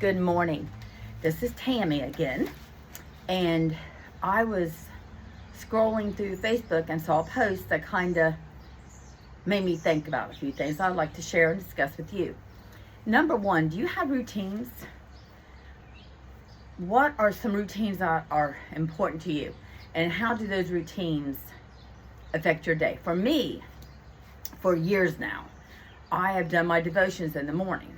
Good morning. This is Tammy again, and I was scrolling through Facebook and saw a post that kind of made me think about a few things I'd like to share and discuss with you. Number one, do you have routines? What are some routines that are important to you, and how do those routines affect your day? For me, for years now, I have done my devotions in the morning.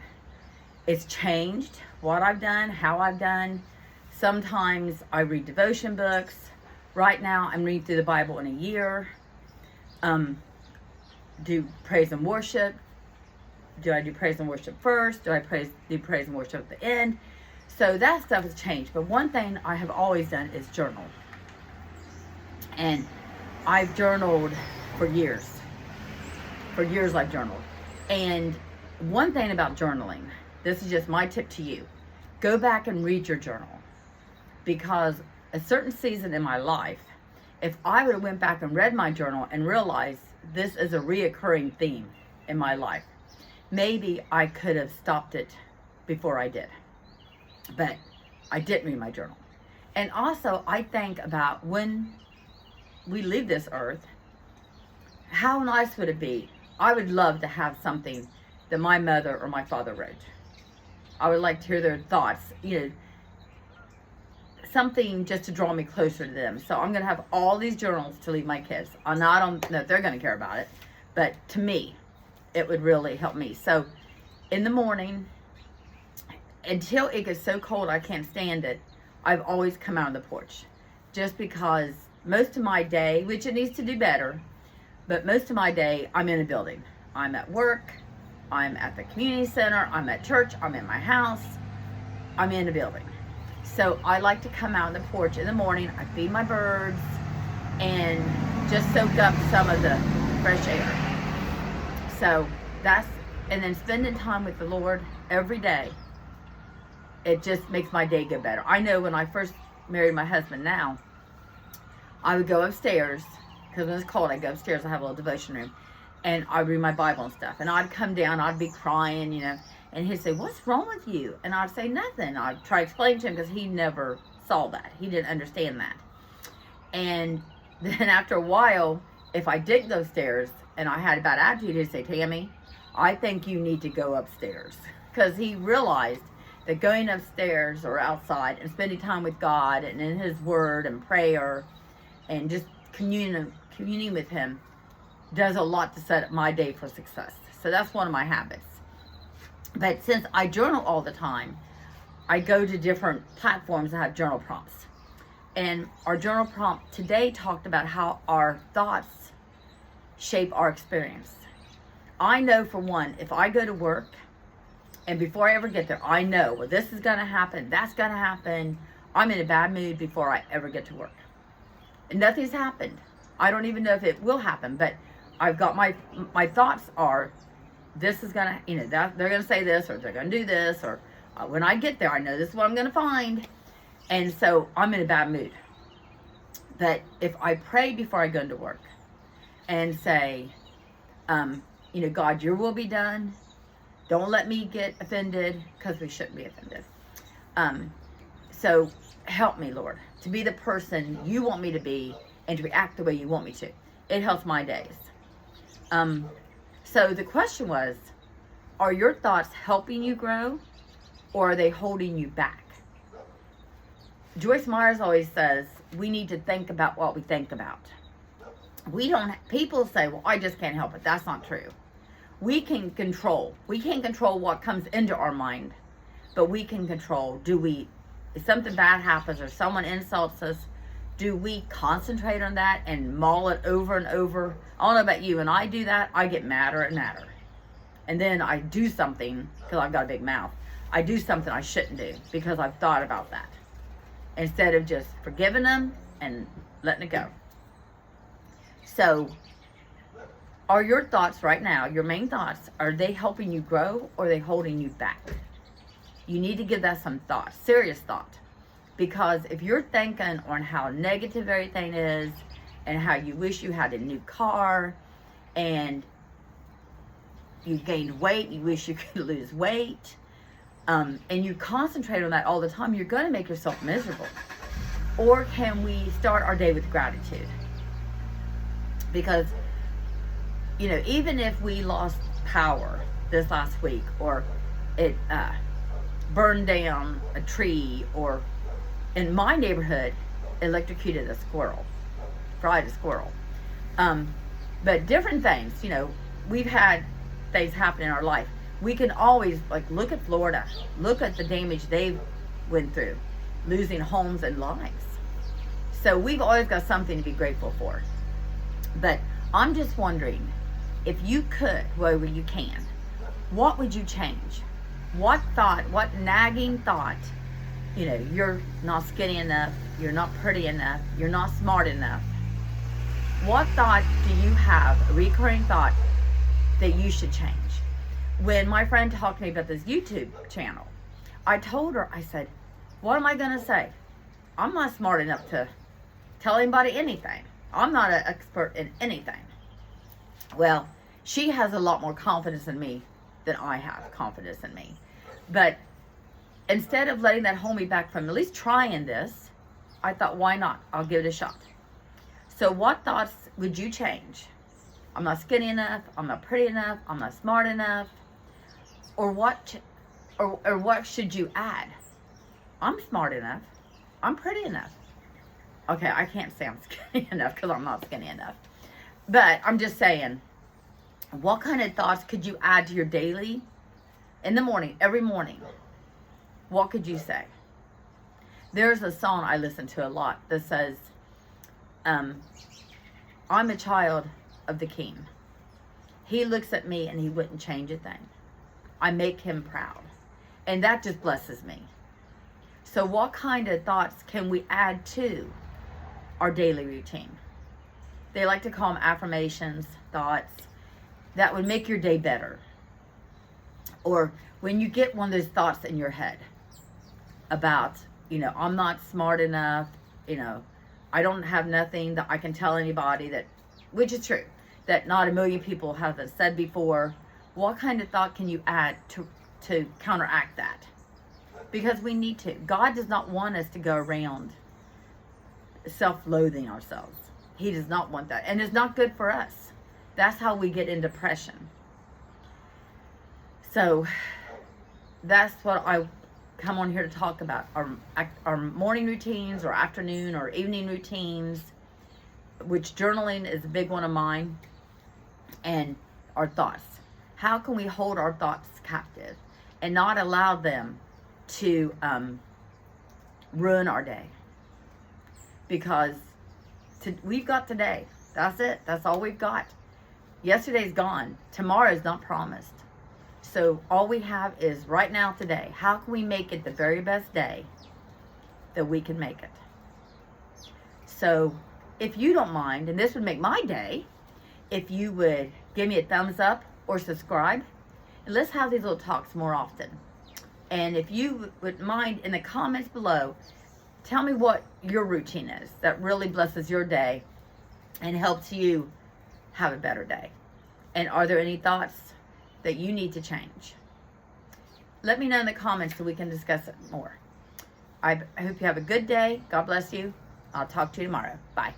It's changed what I've done, how I've done. Sometimes I read devotion books. Right now, I'm reading through the Bible in a year. Do praise and worship. Do I do praise and worship first? Do I do praise and worship at the end? So that stuff has changed. But one thing I have always done is journal. And I've journaled for years. For years I've journaled. And one thing about journaling, this is just my tip to you. Go back and read your journal. Because a certain season in my life, if I would have went back and read my journal and realized this is a reoccurring theme in my life, maybe I could have stopped it before I did. But I didn't read my journal. And also, I think about when we leave this earth, how nice would it be? I would love to have something that my mother or my father wrote. I would like to hear their thoughts, something just to draw me closer to them. So I'm going to have all these journals to leave my kids. I don't know if they're going to care about it, but to me, it would really help me. So in the morning, until it gets so cold I can't stand it, I've always come out on the porch. Just because most of my day, which it needs to do better, but most of my day I'm in a building. I'm at work, I'm at the community center, I'm at church, I'm in my house, I'm in a building. So I like to come out on the porch in the morning, I feed my birds, and just soak up some of the fresh air. So and then spending time with the Lord every day, it just makes my day go better. I know when I first married my husband now, I would go upstairs, because when it's cold, I go upstairs, I have a little devotion room, and I'd read my Bible and stuff. And I'd come down, I'd be crying, and he'd say, "What's wrong with you?" And I'd say, "Nothing." I'd try to explain to him, because he never saw that. He didn't understand that. And then after a while, if I didn't go upstairs and I had a bad attitude, he'd say, "Tammy, I think you need to go upstairs." Because he realized that going upstairs or outside and spending time with God and in His Word and prayer and just communing with Him does a lot to set up my day for success. So that's one of my habits. But since I journal all the time, I go to different platforms that have journal prompts. And our journal prompt today talked about how our thoughts shape our experience. I know, for one, if I go to work and before I ever get there, I know, well, this is going to happen, that's going to happen, I'm in a bad mood before I ever get to work. And nothing's happened. I don't even know if it will happen, but I've got my thoughts are, this is going to, they're going to say this, or they're going to do this, or when I get there, I know this is what I'm going to find. And so I'm in a bad mood. But if I pray before I go into work and say, God, your will be done. Don't let me get offended, because we shouldn't be offended. So help me, Lord, to be the person you want me to be and to react the way you want me to. It helps my days. So the question was, are your thoughts helping you grow, or are they holding you back? Joyce Myers always says we need to think about what we think about. People say, well, I just can't help it. That's not true. We can't control what comes into our mind, but we can control, if something bad happens or someone insults us, do we concentrate on that and mull it over and over? I don't know about you, when I do that, I get madder and madder. And then I do something, because I've got a big mouth, I do something I shouldn't do, because I've thought about that. Instead of just forgiving them and letting it go. So, are your thoughts right now, your main thoughts, are they helping you grow, or are they holding you back? You need to give that some thought, serious thought. Because if you're thinking on how negative everything is, and how you wish you had a new car, and you gained weight, you wish you could lose weight, and you concentrate on that all the time, you're going to make yourself miserable. Or can we start our day with gratitude? Because, you know, even if we lost power this last week, or it burned down a tree, or in my neighborhood, electrocuted a squirrel, fried a squirrel. But different things, you know, we've had things happen in our life. We can always, like, look at Florida, look at the damage they went through, losing homes and lives. So we've always got something to be grateful for. But I'm just wondering, if you could, wherever you can, what would you change? What thought, what nagging thought, you know, you're not skinny enough, you're not pretty enough, you're not smart enough. What thought do you have, a recurring thought, that you should change? When my friend talked to me about this YouTube channel, I told her, I said, what am I going to say? I'm not smart enough to tell anybody anything. I'm not an expert in anything. Well, she has a lot more confidence in me than I have confidence in me. But instead of letting that hold me back from at least trying this, I thought, why not? I'll give it a shot. So what thoughts would you change? I'm not skinny enough, I'm not pretty enough, I'm not smart enough. Or what should you add? I'm smart enough, I'm pretty enough. Okay, I can't say I'm skinny enough because I'm not skinny enough. But I'm just saying, what kind of thoughts could you add to your daily, in the morning, every morning? What could you say? There's a song I listen to a lot that says, I'm a child of the King. He looks at me and he wouldn't change a thing. I make him proud. And that just blesses me. So what kind of thoughts can we add to our daily routine? They like to call them affirmations, thoughts, that would make your day better. Or when you get one of those thoughts in your head about, you know, I'm not smart enough, you know, I don't have nothing that I can tell anybody, that, which is true, that not a million people have said before. What kind of thought can you add to counteract that? Because we need to. God does not want us to go around self-loathing ourselves. He does not want that. And it's not good for us. That's how we get in depression. So that's what I come on here to talk about. Our morning routines, or afternoon or evening routines, which journaling is a big one of mine, and our thoughts. How can we hold our thoughts captive and not allow them to ruin our day? Because we've got today. That's it. That's all we've got. Yesterday's gone. Tomorrow's not promised. So all we have is right now, today. How can we make it the very best day that we can make it? So if you don't mind, and this would make my day, if you would give me a thumbs up or subscribe, and let's have these little talks more often. And if you would mind, in the comments below, tell me what your routine is that really blesses your day and helps you have a better day. And are there any thoughts that you need to change? Let me know in the comments so we can discuss it more. I hope you have a good day. God bless you. I'll talk to you tomorrow. Bye.